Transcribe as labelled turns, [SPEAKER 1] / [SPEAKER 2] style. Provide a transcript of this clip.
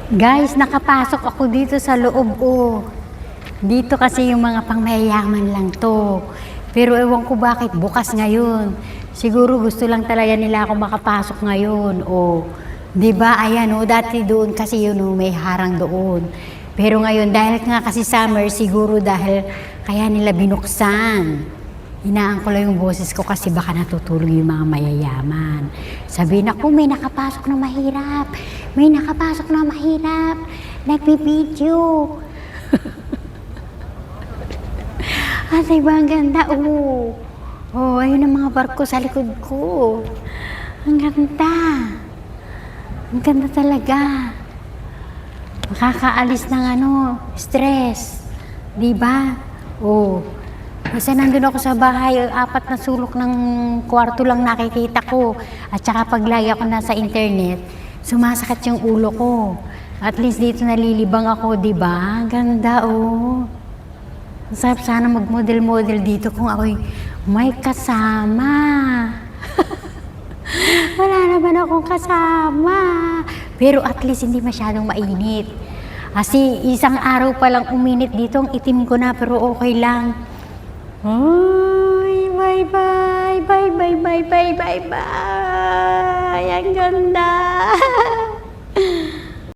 [SPEAKER 1] Guys, nakapasok ako dito sa loob, oh. Dito kasi yung mga pangmayayaman lang to. Pero ewan ko bakit bukas ngayon. Siguro gusto lang talaga nila ako makapasok ngayon, oh. 'Di ba? Ayan, oh, dati doon kasi yun, oh, may harang doon. Pero ngayon, dahil nga kasi summer, siguro dahil kaya nila binuksan. Hinaan ko lang yung boses ko kasi baka natutulog yung mga mayayaman. Sabihin ako, may nakapasok na mahirap. May nakapasok na mahirap. Nagbibideo. Ah, diba ang ganda? Oo. Oh, ayun ang mga barko sa likod ko. Ang ganda. Ang ganda talaga. Makakaalis ng stress. Diba? Oh. Kasi nandun ako sa bahay, 4 na sulok ng kwarto lang nakikita ko. At saka pag lagi ako nasa internet, sumasakit yung ulo ko. At least dito nalilibang ako, di ba? Ganda, oh. Masarap sana mag-model-model dito kung ako'y may kasama. Wala naman akong kasama. Pero at least hindi masyadong mainit. Kasi isang araw pa lang uminit dito, ang itim ko na, pero okay lang. Ay, bye-bye, bye-bye, bye-bye, bye-bye. Ang ganda.